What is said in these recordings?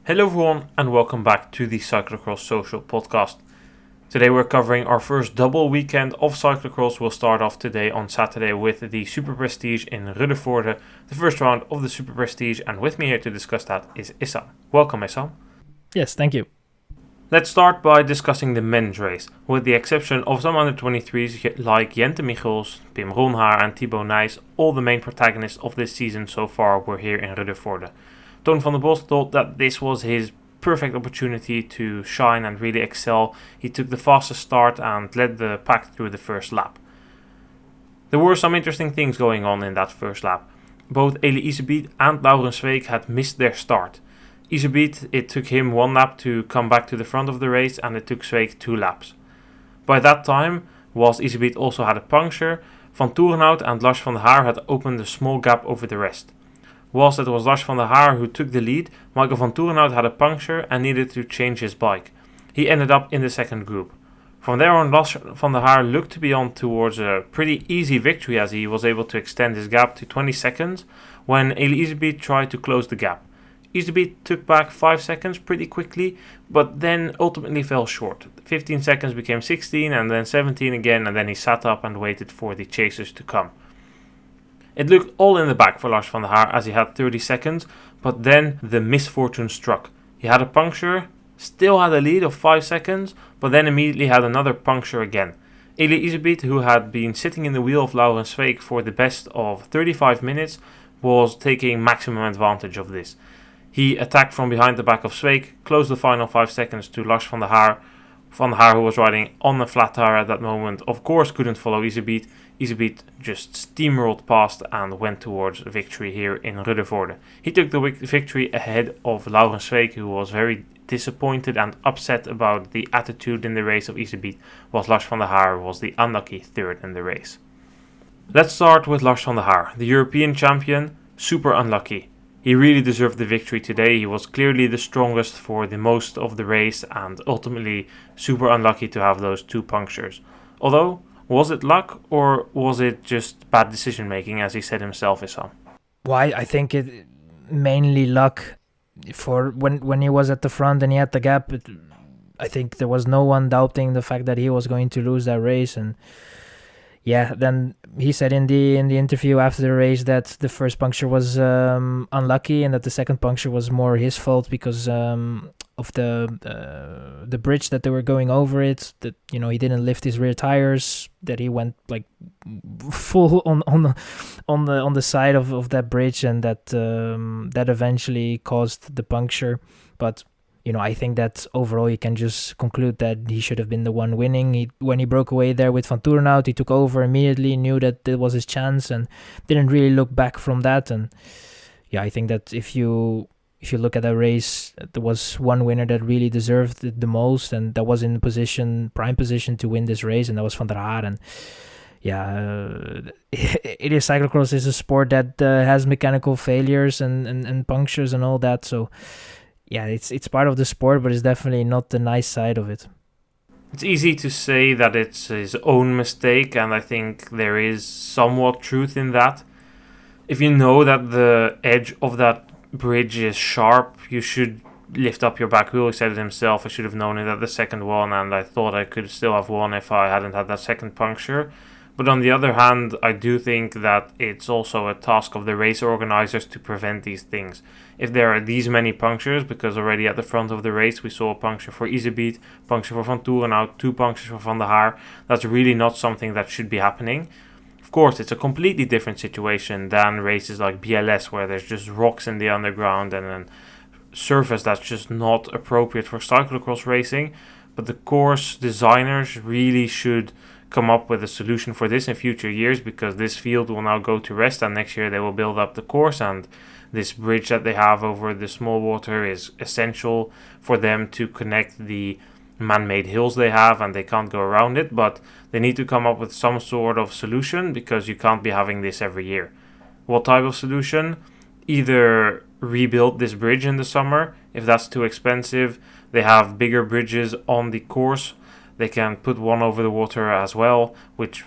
Hello everyone and welcome back to the Cyclocross Social podcast. Today we're covering our first double weekend of cyclocross. We'll start off today on Saturday with the Superprestige in Ruddervoorde, the first round of the Superprestige, and with me here to discuss that is Issam. Welcome Issam. Yes, thank you. Let's start by discussing the men's race, with the exception of some under 23s like Jente Michels, Pim Ronhaar and Thibaut Nys. All the main protagonists of this season so far were here in Ruddervoorde. Toon van der Bos thought that this was his perfect opportunity to shine and really excel. He took the fastest start and led the pack through the first lap. There were some interesting things going on in that first lap. Both Iserbyt and Sweeck had missed their start. Iserbyt, it took him one lap to come back to the front of the race, and it took Sweeck 2 laps. By that time, whilst Iserbyt also had a puncture, Van Toerenhout and Lars van der Haar had opened a small gap over the rest. Whilst it was Lars van der Haar who took the lead, Michael van Toerenhout had a puncture and needed to change his bike. He ended up in the second group. From there on, Lars van der Haar looked to be on towards a pretty easy victory, as he was able to extend his gap to 20 seconds when Iserbyt tried to close the gap. Iserbyt took back 5 seconds pretty quickly, but then ultimately fell short. 15 seconds became 16 and then 17 again, and then he sat up and waited for the chasers to come. It looked all in the bag for Lars van der Haar as he had 30 seconds, but then the misfortune struck. He had a puncture, still had a lead of 5 seconds, but then immediately had another puncture again. Iserbyt, who had been sitting in the wheel of Sweeck for the best of 35 minutes, was taking maximum advantage of this. He attacked from behind the back of Sweeck, closed the final 5 seconds to Lars van der Haar. Van der Haar, who was riding on the flat tire at that moment, of course couldn't follow Iserbyt. Iserbyt just steamrolled past and went towards victory here in Ruddervoorde. He took the victory ahead of Sweeck, who was very disappointed and upset about the attitude in the race of Iserbyt, whilst Lars van der Haar was the unlucky third in the race. Let's start with Lars van der Haar, the European champion, super unlucky. He really deserved the victory today. He was clearly the strongest for the most of the race and ultimately super unlucky to have those 2 punctures. Although, was it luck or was it just bad decision making, as he said himself, Issam? Why? I think it mainly luck. For when he was at the front and he had the gap, I think there was no one doubting the fact that he was going to lose that race. And yeah, then he said in the interview after the race that the first puncture was unlucky and that the second puncture was more his fault because of the bridge that they were going over it. That he didn't lift his rear tires. That he went like full on the side of that bridge, and that eventually caused the puncture. But I think that overall you can just conclude that he should have been the one winning. When he broke away there with Van Toerenhout, he took over immediately, knew that it was his chance, and didn't really look back from that. And yeah, I think that if you look at that race, there was one winner that really deserved it the most, and that was in prime position to win this race, and that was Van der Haar. And yeah, it is cyclocross is a sport that has mechanical failures and punctures and all that. So yeah, it's part of the sport, but it's definitely not the nice side of it. It's easy to say that it's his own mistake, and I think there is somewhat truth in that. If you know that the edge of that bridge is sharp, you should lift up your back wheel. He said it himself, I should have known it at the second one, and I thought I could still have won if I hadn't had that second puncture. But on the other hand, I do think that it's also a task of the race organizers to prevent these things. If there are these many punctures, because already at the front of the race we saw a puncture for Iserbyt, puncture for Van Toerenhout, 2 punctures for Van der Haar, that's really not something that should be happening. Of course, it's a completely different situation than races like BLS, where there's just rocks in the underground and a surface that's just not appropriate for cyclocross racing. But the course designers really should come up with a solution for this in future years, because this field will now go to rest and next year they will build up the course, and this bridge that they have over the small water is essential for them to connect the man-made hills they have, and they can't go around it. But they need to come up with some sort of solution, because you can't be having this every year. What type of solution? Either rebuild this bridge in the summer. If that's too expensive, they have bigger bridges on the course. They can put one over the water as well, which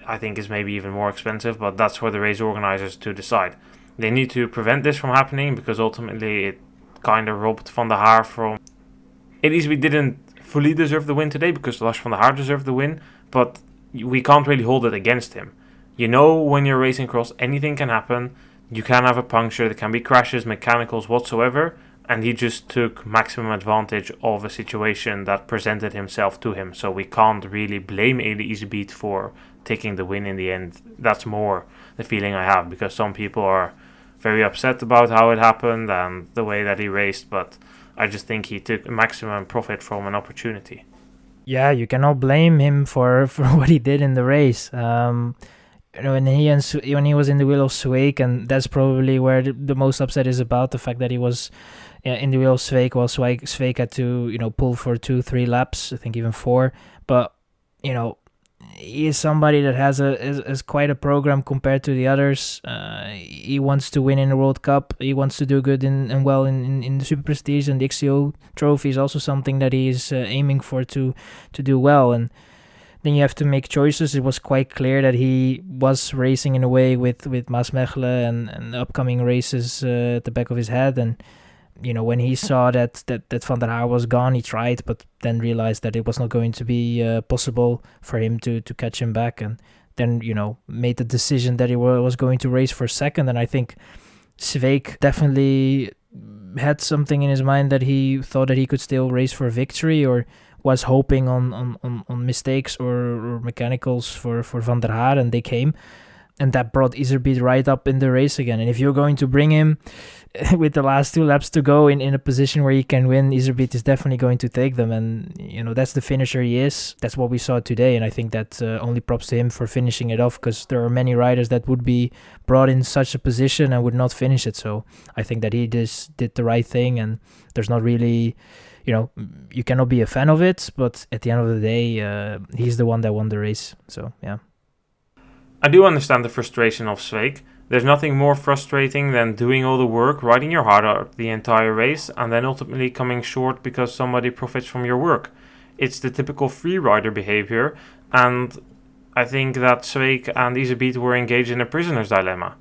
I think is maybe even more expensive, but that's for the race organizers to decide. They need to prevent this from happening, because ultimately it kind of robbed Van der Haar from... Iserbyt didn't fully deserve the win today because Lars Van der Haar deserved the win, but we can't really hold it against him. You know, when you're racing cross, anything can happen. You can have a puncture, there can be crashes, mechanicals, whatsoever, and he just took maximum advantage of a situation that presented himself to him. So we can't really blame Iserbyt for taking the win in the end. That's more the feeling I have, because some people are very upset about how it happened and the way that he raced, but I just think he took maximum profit from an opportunity. Yeah, you cannot blame him for what he did in the race. When he was in the wheel of Sweeck, and that's probably where the most upset is about, the fact that he was in the wheel of Sweeck, while Sweeck had to pull for 2-3 laps, I think even 4. But he is somebody that has quite a program compared to the others. He wants to win in the World Cup. He wants to do good in the Superprestige, and the XCO trophy is also something that he is aiming for to do well. And then you have to make choices. It was quite clear that he was racing in a way with Maasmechelen and the upcoming races at the back of his head. And when he saw that Van der Haar was gone, he tried, but then realized that it was not going to be possible for him to catch him back, and then made the decision that he was going to race for second. And I think Sweeck definitely had something in his mind that he thought that he could still race for victory, or was hoping on mistakes or mechanicals for Van der Haar, and they came. And that brought Iserbyt right up in the race again. And if you're going to bring him with the last 2 laps to go in a position where he can win, Iserbyt is definitely going to take them. And, that's the finisher he is. That's what we saw today. And I think that only props to him for finishing it off, because there are many riders that would be brought in such a position and would not finish it. So I think that he just did the right thing. And there's not really... you cannot be a fan of it, but at the end of the day, he's the one that won the race. So, yeah. I do understand the frustration of Sweeck. There's nothing more frustrating than doing all the work, riding your heart out the entire race, and then ultimately coming short because somebody profits from your work. It's the typical free rider behavior, and I think that Sweeck and Iserbyt were engaged in a prisoner's dilemma.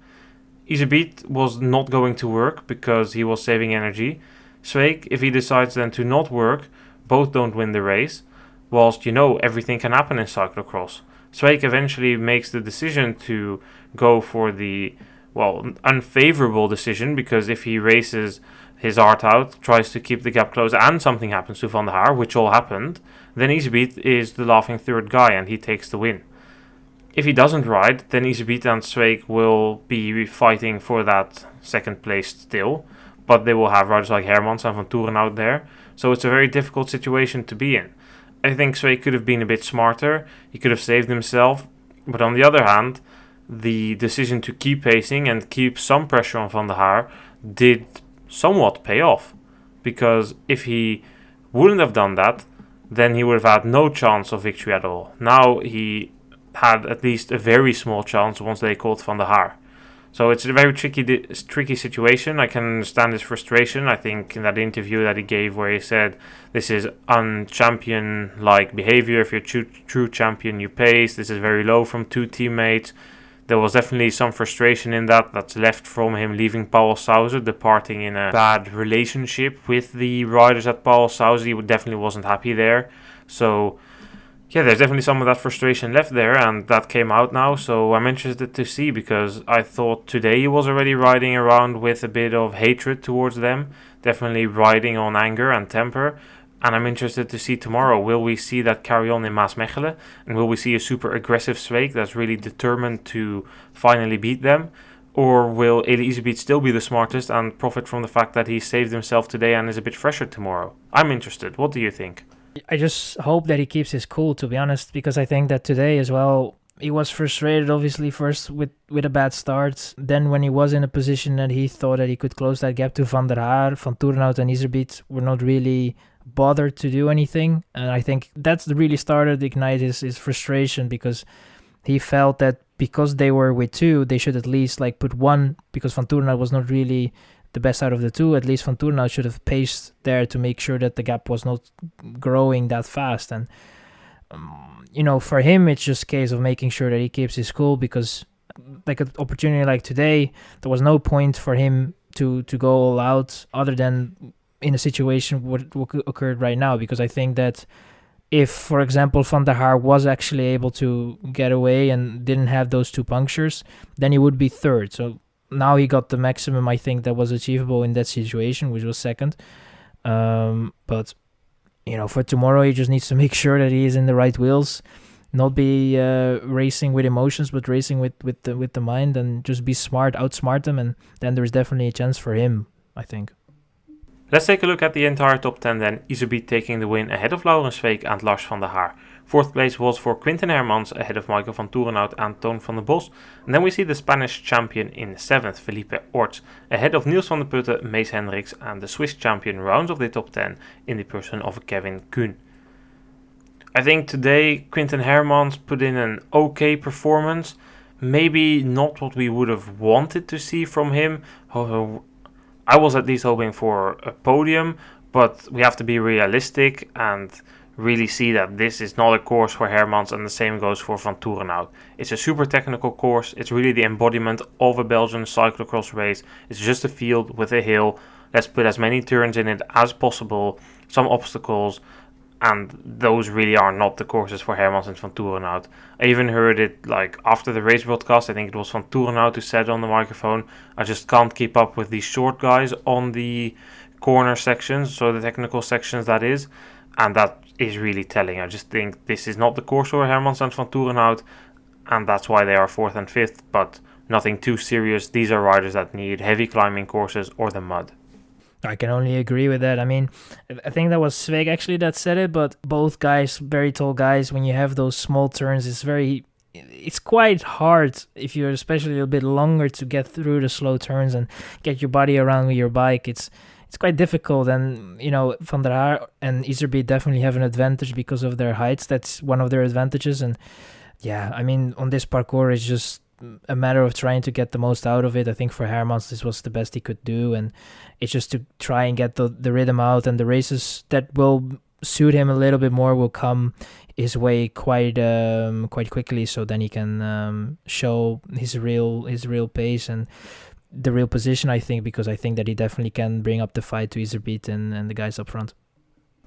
Iserbyt was not going to work because he was saving energy. Sweeck, if he decides then to not work, both don't win the race, whilst everything can happen in cyclocross. Sweeck eventually makes the decision to go for the, unfavorable decision, because if he races his heart out, tries to keep the gap closed, and something happens to Van der Haar, which all happened, then Iserbyt is the laughing third guy and he takes the win. If he doesn't ride, then Iserbyt and Sweeck will be fighting for that second place still, but they will have riders like Hermans and Van Toeren out there, so it's a very difficult situation to be in. I think Sweeck could have been a bit smarter, he could have saved himself, but on the other hand, the decision to keep pacing and keep some pressure on Van der Haar did somewhat pay off, because if he wouldn't have done that, then he would have had no chance of victory at all. Now he had at least a very small chance once they called Van der Haar. So it's a very tricky situation. I can understand his frustration. I think in that interview that he gave where he said, this is unchampion-like behavior. If you're true champion, you pace. This is very low from 2 teammates. There was definitely some frustration in that's left from him leaving Paul Sauser, departing in a bad relationship with the riders at Paul Sauser. He definitely wasn't happy there. So... yeah, there's definitely some of that frustration left there, and that came out now, so I'm interested to see, because I thought today he was already riding around with a bit of hatred towards them, definitely riding on anger and temper, and I'm interested to see tomorrow. Will we see that carry on in Maasmechelen, and will we see a super aggressive Sweeck that's really determined to finally beat them, or will Iserbyt still be the smartest and profit from the fact that he saved himself today and is a bit fresher tomorrow? I'm interested. What do you think? I just hope that he keeps his cool, to be honest, because I think that today as well, he was frustrated, obviously, first with a bad start. Then when he was in a position that he thought that he could close that gap to Van der Haar, Van Toeren and Iserbyt were not really bothered to do anything. And I think that's really started to ignite his frustration, because he felt that because they were with 2, they should at least put 1, because Van Toeren was not really the best out of the 2. At least Van Toeren should have paced there to make sure that the gap was not growing that fast. And for him, it's just a case of making sure that he keeps his cool, because an opportunity like today, there was no point for him to go all out, other than in a situation what occurred right now. Because I think that if, for example, Van der Haar was actually able to get away and didn't have those 2 punctures, then he would be third. So now he got the maximum, I think, that was achievable in that situation, which was second. But for tomorrow, he just needs to make sure that he is in the right wheels, not be racing with emotions, but racing with the mind, and just be smart, outsmart them, and then there's definitely a chance for him, I think. Let's take a look at the entire top 10 then. Iserbyt taking the win ahead of Laurens Sweeck and Lars van der Haar. 4th place was for Quinten Hermans ahead of Michael van Toerenhout and Toon van der Bos. And then we see the Spanish champion in 7th, Felipe Orts, ahead of Niels van der Putten, Mees Hendricks, and the Swiss champion rounds of the top 10 in the person of Kevin Kuhn. I think today Quinten Hermans put in an okay performance. Maybe not what we would have wanted to see from him. I was at least hoping for a podium, but we have to be realistic and really see that this is not a course for Hermans, and the same goes for Van Toerenhout. It's a super technical course. It's really the embodiment of a Belgian cyclocross race. It's just a field with a hill. Let's put as many turns in it as possible, some obstacles, and those really are not the courses for Hermans and Van Toerenhout. I even heard it after the race broadcast. I think it was Van Toerenhout who said on the microphone, I just can't keep up with these short guys on the corner sections, so the technical sections that is, and that is really telling. I just think this is not the course for Hermans and Van Toerenhout, and that's why they are 4th and 5th, but nothing too serious. These are riders that need heavy climbing courses or the mud. I can only agree with that. I mean, I think that was Sweeck actually that said it, but both guys, very tall guys, when you have those small turns, it's quite hard if you're especially a little bit longer to get through the slow turns and get your body around with your bike. It's quite difficult, and Van der Haar and Iserbyt definitely have an advantage because of their heights. That's one of their advantages, and yeah, I mean, on this parcours, it's just a matter of trying to get the most out of it. I think for Hermans, this was the best he could do, and it's just to try and get the rhythm out, and the races that will suit him a little bit more will come his way quite quickly, so then he can show his real pace and the real position, I think, because I think that he definitely can bring up the fight to Iserbyt and the guys up front.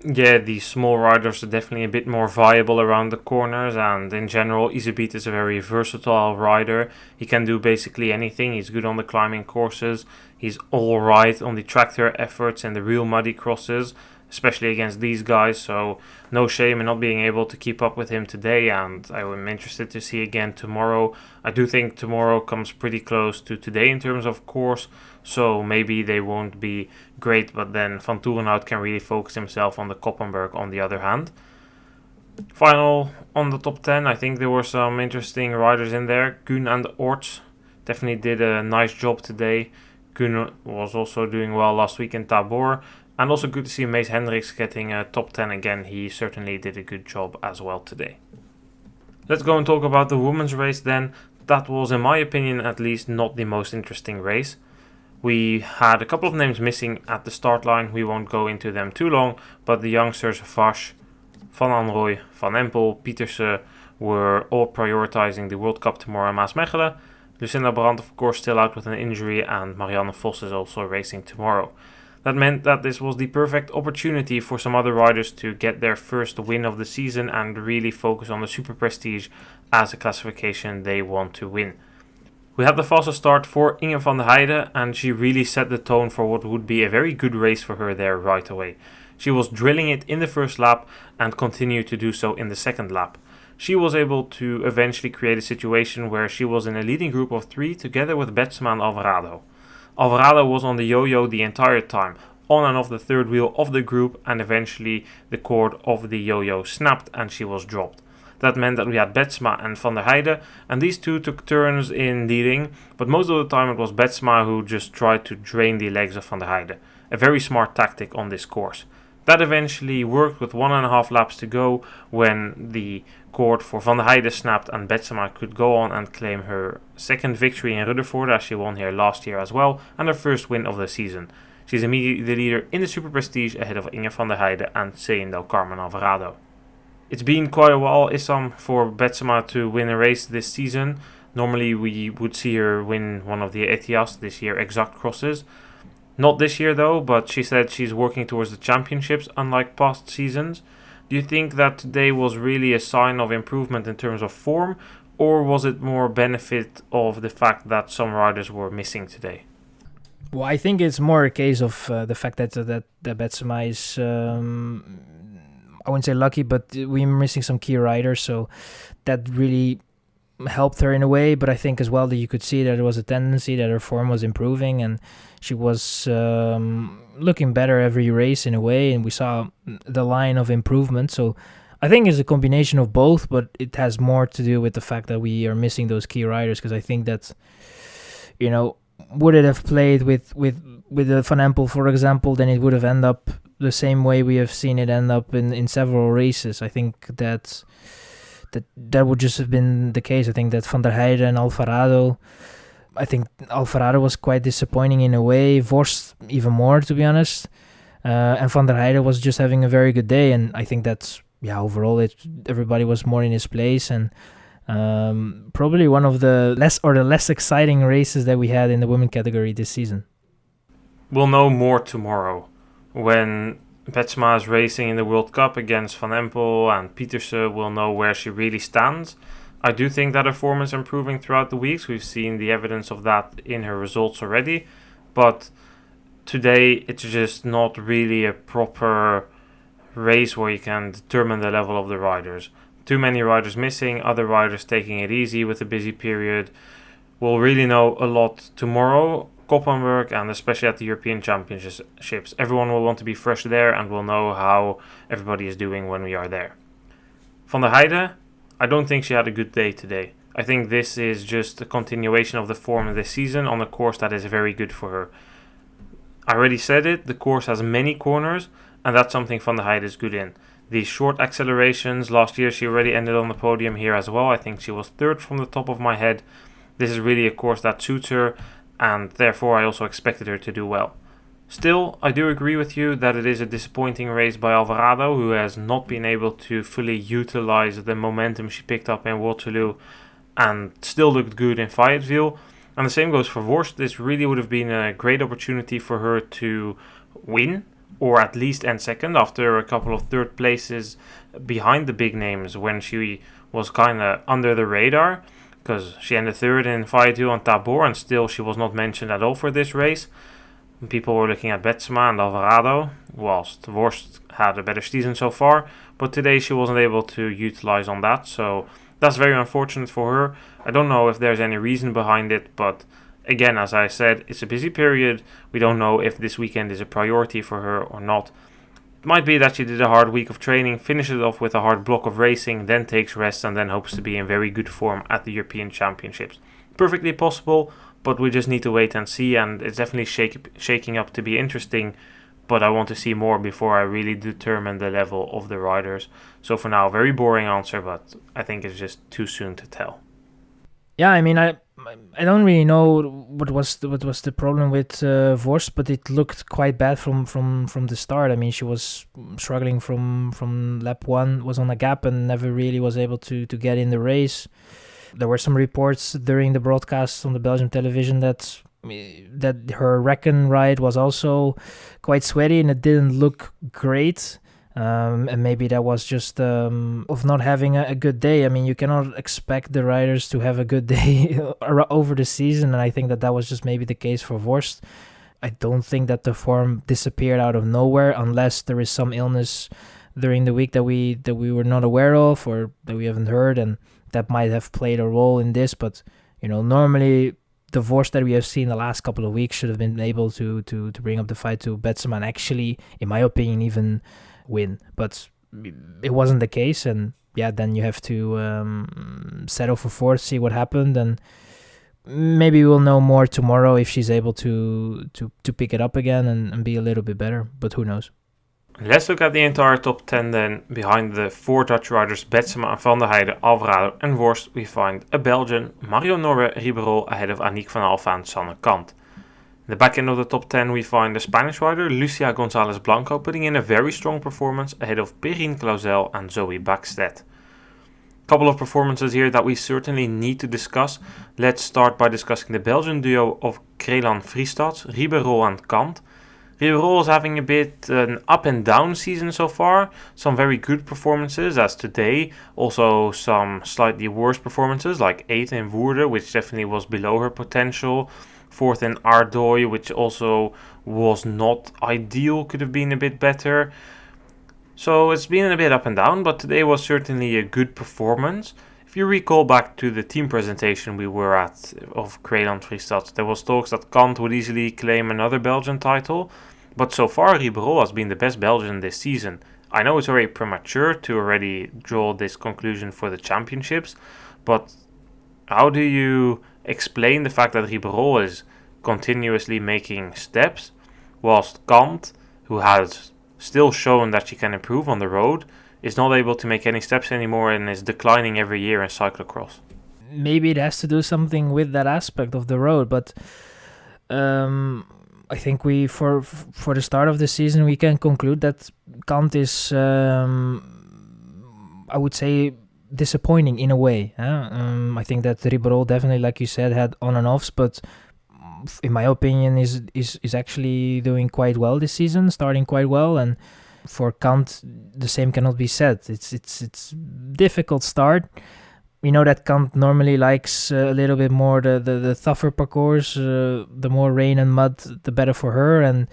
Yeah, these small riders are definitely a bit more viable around the corners, and in general, Iserbyt is a very versatile rider. He can do basically anything. He's good on the climbing courses. He's alright on the tractor efforts and the real muddy crosses, especially against these guys, so no shame in not being able to keep up with him today, and I am interested to see again tomorrow. I do think tomorrow comes pretty close to today in terms of course, so maybe they won't be great, but then Van Toerenhout can really focus himself on the Koppenberg on the other hand. Final on the top 10, I think there were some interesting riders in there. Kuhn and Orts definitely did a nice job today. Kuhn was also doing well last week in Tabor. And also good to see Mees Hendricks getting a top 10 again. He certainly did a good job as well today. Let's go and talk about the women's race then. That was, in my opinion at least, not the most interesting race. We had a couple of names missing at the start line. We won't go into them too long. But the youngsters Vash, Van Anrooy, Van Empel, Pietersen were all prioritizing the World Cup tomorrow in Maasmechelen. Lucinda Brandt, of course, still out with an injury. And Marianne Vos is also racing tomorrow. That meant that this was the perfect opportunity for some other riders to get their first win of the season and really focus on the Superprestige as a classification they want to win. We had the fastest start for Inge van der Heijden, and she really set the tone for what would be a very good race for her there right away. She was drilling it in the first lap and continued to do so in the second lap. She was able to eventually create a situation where she was in a leading group of 3 together with Betsema and Alvarado. Alvarado was on the yo-yo the entire time, on and off the third wheel of the group, and eventually the cord of the yo-yo snapped and she was dropped. That meant that we had Betsema and Van der Heijden, and these two took turns in leading, but most of the time it was Betsema who just tried to drain the legs of Van der Heijden. A very smart tactic on this course. That eventually worked with 1.5 laps to go when the cord for Van der Heijden snapped and Betsema could go on and claim her second victory in Ruddervoorde, as she won here last year as well, and her first win of the season. She's immediately the leader in the Superprestige ahead of Inge van der Heijden and Sein del Carmen Alvarado. It's been quite a while, Issam, for Betsema to win a race this season. Normally we would see her win one of the ETIAS, this year exact crosses. Not this year though, but she said she's working towards the championships unlike past seasons. Do you think that today was really a sign of improvement in terms of form, or was it more benefit of the fact that some riders were missing today? Well, I think it's more a case of the fact that Betsema is, I wouldn't say lucky, but we're missing some key riders, so that really helped her in a way. But I think as well that you could see that there was a tendency that her form was improving, and she was looking better every race in a way, and we saw the line of improvement. So I think it's a combination of both, but it has more to do with the fact that we are missing those key riders, because I think that, would it have played with Van Empel, for example, then it would have ended up the same way we have seen it end up in several races. I think that would just have been the case. I think that Van der Heijden and Alvarado, I think Alvarado was quite disappointing in a way, Vorst even more, to be honest, and Van der Heijden was just having a very good day, and I think that's, overall everybody was more in his place, and probably one of the less exciting races that we had in the women category this season. We'll know more tomorrow when Betsema is racing in the World Cup against Van Empel and Pietersen. We'll know where she really stands. I do think that her form is improving throughout the weeks. We've seen the evidence of that in her results already, but today it's just not really a proper race where you can determine the level of the riders. Too many riders missing, other riders taking it easy with a busy period. We'll really know a lot tomorrow, Koppenberg, and especially at the European Championships. Everyone will want to be fresh there, and we'll know how everybody is doing when we are there. Van der Heijden, I don't think she had a good day today. I think this is just a continuation of the form of this season on a course that is very good for her. I already said it, the course has many corners, and that's something Van der Heijden is good in. These short accelerations, last year she already ended on the podium here as well. I think she was third from the top of my head. This is really a course that suits her, and therefore I also expected her to do well. Still, I do agree with you that it is a disappointing race by Alvarado, who has not been able to fully utilize the momentum she picked up in Waterloo and still looked good in Fayetteville. And the same goes for Vorst. This really would have been a great opportunity for her to win, or at least end second after a couple of third places behind the big names when she was kind of under the radar, because she ended third in Fayetteville and Tabor, and still she was not mentioned at all for this race. People were looking at Betsema and Alvarado, whilst Vorst had a better season so far, but today she wasn't able to utilize on that, so that's very unfortunate for her. I don't know if there's any reason behind it, but again, as I said, it's a busy period. We don't know if this weekend is a priority for her or not. It might be that she did a hard week of training, finishes off with a hard block of racing, then takes rest, and then hopes to be in very good form at the European Championships. Perfectly possible, but we just need to wait and see, and it's definitely shaking up to be interesting, but I want to see more before I really determine the level of the riders. So for now, very boring answer, but I think it's just too soon to tell. Yeah, I mean, I don't really know what was the problem with Vorst, but it looked quite bad from the start. I mean, she was struggling from lap 1, was on a gap and never really was able to get in the race. There were some reports during the broadcast on the Belgian television that her Reckon ride was also quite sweaty and it didn't look great. And maybe that was just of not having a good day. I mean, you cannot expect the riders to have a good day over the season, and I think that was just maybe the case for Vorst. I don't think that the form disappeared out of nowhere, unless there is some illness during the week that we were not aware of or that we haven't heard, and that might have played a role in this. But normally the Vorst that we have seen the last couple of weeks should have been able to bring up the fight to Betsema and actually, in my opinion, even win, but it wasn't the case, and then you have to settle for fourth, see what happened, and maybe we'll know more tomorrow if she's able to pick it up again and be a little bit better, but who knows. Let's look at the entire top 10 then. Behind the 4 Dutch riders Betsema and Van der Heijden, Alvarado and Vorst, we find a Belgian, Mario Norbe Riberolle, ahead of Aniek van Alphen and Sanne Kant. In the back end of the top 10 we find the Spanish rider Lucia González Blanco putting in a very strong performance ahead of Perrine Clauzel and Zoe Backstedt. Couple of performances here that we certainly need to discuss. Let's start by discussing the Belgian duo of Crelan Friestads, Riberolle and Kant. Riberolle is having a bit an up and down season so far. Some very good performances as today. Also some slightly worse performances like 8th in Woerde, which definitely was below her potential. 4th in Ardooy, which also was not ideal, could have been a bit better. So it's been a bit up and down, but today was certainly a good performance. If you recall back to the team presentation we were at of Crelan Friestads, there was talks that Kant would easily claim another Belgian title, but so far Riberolle has been the best Belgian this season. I know it's very premature to already draw this conclusion for the championships, but how do you explain the fact that Riberolle is continuously making steps, whilst Kant, who has still shown that she can improve on the road, is not able to make any steps anymore and is declining every year in cyclocross? Maybe it has to do something with that aspect of the road, but I think we for the start of the season we can conclude that Kant is I would say disappointing in a way. I think that Riberolle definitely, like you said, had on and offs, but in my opinion is actually doing quite well this season, starting quite well. And for Kant the same cannot be said. It's difficult start. We know that Kant normally likes a little bit more the tougher parcours, the more rain and mud the better for her, and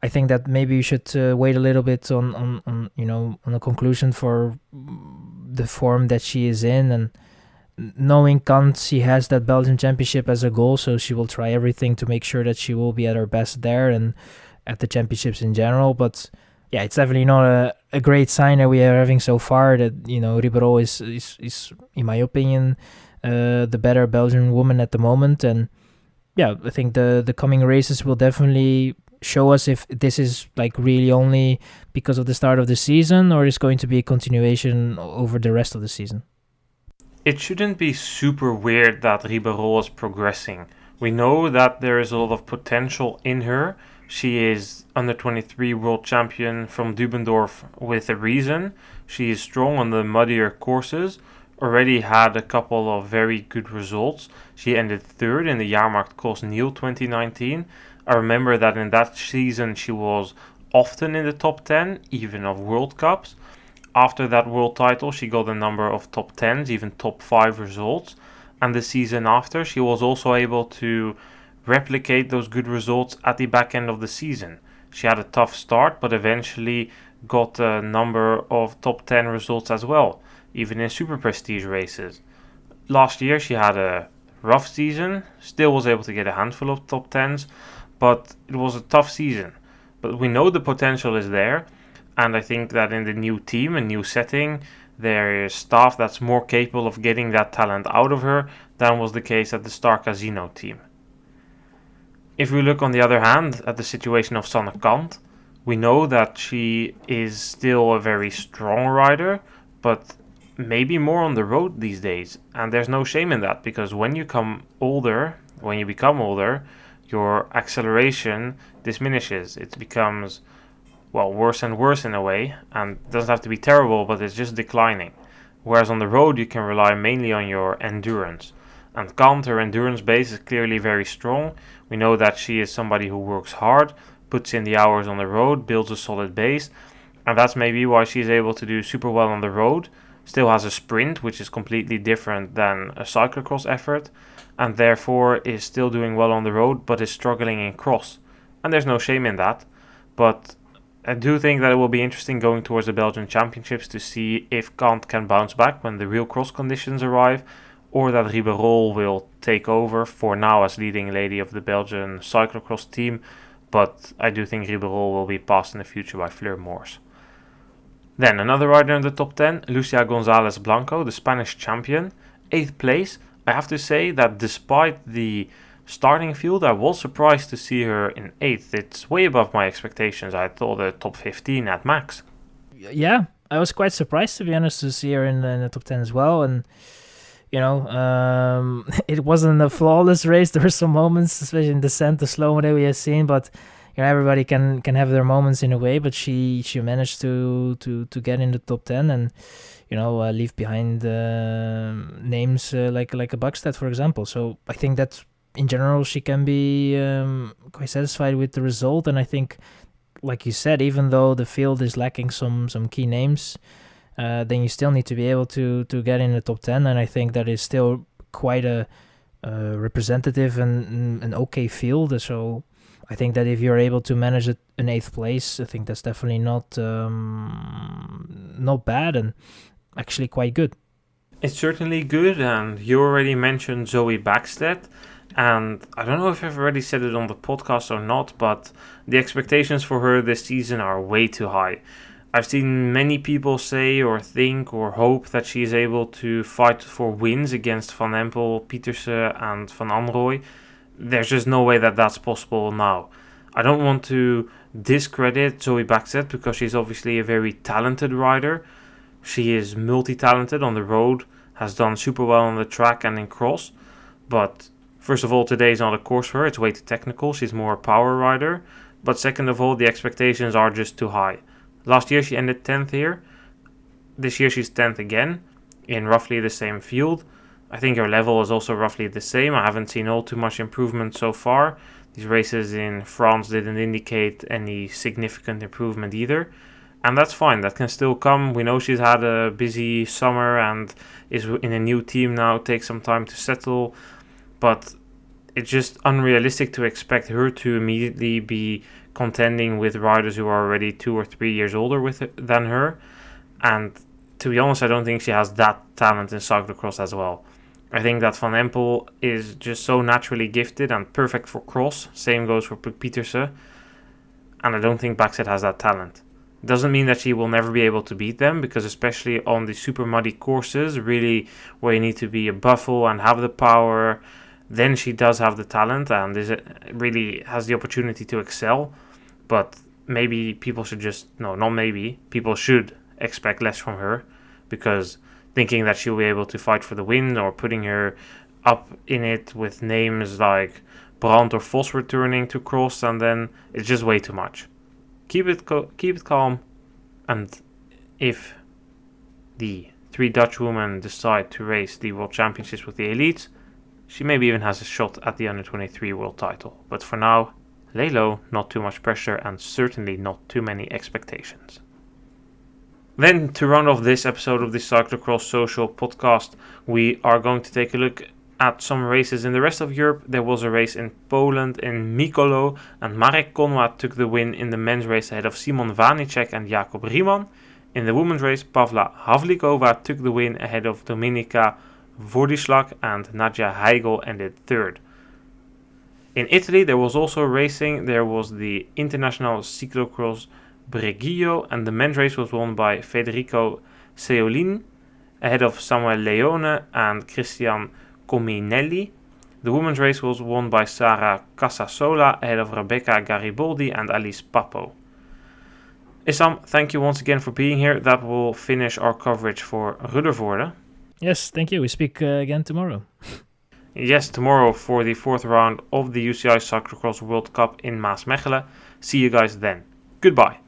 I think that maybe you should wait a little bit on a conclusion for the form that she is in. And knowing Kant, she has that Belgian championship as a goal, so she will try everything to make sure that she will be at her best there and at the championships in general. But yeah, it's definitely not a great sign that we are having so far, that Riberolle is in my opinion the better Belgian woman at the moment. And yeah, I think the coming races will definitely show us if this is like really only because of the start of the season, or is going to be a continuation over the rest of the season. It shouldn't be super weird that Riberolle is progressing. We know that there is a lot of potential in her. She is under 23 world champion from Dubendorf with a reason. She is strong on the muddier courses. Already had a couple of very good results. She ended third in the Jahrmarkt Cross Niel 2019. I remember that in that season she was often in the top 10, even of World Cups. After that world title, she got a number of top 10s, even top 5 results. And the season after, she was also able to replicate those good results at the back end of the season. She had a tough start, but eventually got a number of top 10 results as well, even in super prestige races. Last year, she had a rough season, still was able to get a handful of top 10s, but it was a tough season. But we know the potential is there. And I think that in the new team and new setting, there is staff that's more capable of getting that talent out of her than was the case at the Star Casino team. If we look on the other hand at the situation of Sanne Kant, we know that she is still a very strong rider, but maybe more on the road these days. And there's no shame in that, because when you become older, your acceleration diminishes. It becomes worse and worse in a way, and it doesn't have to be terrible, but it's just declining. Whereas on the road, you can rely mainly on your endurance. And Kant, her endurance base is clearly very strong. We know that she is somebody who works hard, puts in the hours on the road, builds a solid base, and that's maybe why she's able to do super well on the road. Still has a sprint, which is completely different than a cyclocross effort, and therefore is still doing well on the road, but is struggling in cross. And there's no shame in that, but I do think that it will be interesting going towards the Belgian Championships to see if Kant can bounce back when the real cross conditions arrive, or that Riberolle will take over for now as leading lady of the Belgian cyclocross team, but I do think Riberolle will be passed in the future by Fleur Moors. Then another rider in the top 10, Lucia Gonzalez Blanco, the Spanish champion, 8th place. I have to say that despite the starting field, I was surprised to see her in 8th. It's way above my expectations. I thought a top 15 at max. Yeah, I was quite surprised, to be honest, to see her in the top 10 as well. And it wasn't a flawless race. There were some moments, especially in descent, the slow-mo that we have seen, but everybody can have their moments in a way, but she managed to get in the top 10 and leave behind names like a Buckstead, for example. So I think that in general she can be quite satisfied with the result, and I think, like you said, even though the field is lacking some key names, then you still need to be able to get in the top 10, and I think that is still quite a representative and an okay field. So I think that if you're able to manage an 8th place, I think that's definitely not bad and actually quite good. It's certainly good, and you already mentioned Zoe Backstedt, and I don't know if I've already said it on the podcast or not, but the expectations for her this season are way too high. I've seen many people say or think or hope that she is able to fight for wins against Van Empel, Pietersen and Van Anrooy. There's just no way that that's possible now. I don't want to discredit Zoe Backstedt because she's obviously a very talented rider. She is multi-talented on the road, has done super well on the track and in cross. But first of all, today is not a course for her, it's way too technical. She's more a power rider. But second of all, the expectations are just too high. Last year she ended 10th here. This year she's 10th again in roughly the same field. I think her level is also roughly the same. I haven't seen all too much improvement so far. These races in France didn't indicate any significant improvement either. And that's fine, that can still come. We know she's had a busy summer and is in a new team now, takes some time to settle. But it's just unrealistic to expect her to immediately be contending with riders who are already 2 or 3 years older than her. And to be honest, I don't think she has that talent in cyclocross as well. I think that Van Empel is just so naturally gifted and perfect for cross. Same goes for Pietersen. And I don't think Backstedt has that talent. Doesn't mean that she will never be able to beat them, because especially on the super muddy courses, really where you need to be a buffle and have the power, then she does have the talent and really has the opportunity to excel. But maybe people should people should expect less from her, because thinking that she'll be able to fight for the win or putting her up in it with names like Brandt or Vos returning to cross, and then it's just way too much. Keep it calm, and if the 3 Dutch women decide to race the World Championships with the elites, she maybe even has a shot at the Under-23 world title. But for now, lay low, not too much pressure, and certainly not too many expectations. Then, to round off this episode of the Cyclocross Social podcast, we are going to take a look at some races in the rest of Europe. There was a race in Poland in Mikolo, and Marek Konrad took the win in the men's race ahead of Simon Vanicek and Jakob Riemann. In the women's race, Pavla Havlikova took the win ahead of Dominika Wodislak, and Nadia Heigl ended 3rd. In Italy, there was also racing. There was the International Cyclocross Breguio, and the men's race was won by Federico Seolin ahead of Samuel Leone and Christian Cominelli. The women's race was won by Sara Casasola ahead of Rebecca Garibaldi and Alice Papo. Issam, thank you once again for being here. That will finish our coverage for Ruddervoorde. Yes, thank you. We speak again tomorrow. Yes, tomorrow for the 4th round of the UCI Cyclocross World Cup in Maasmechelen. See you guys then. Goodbye.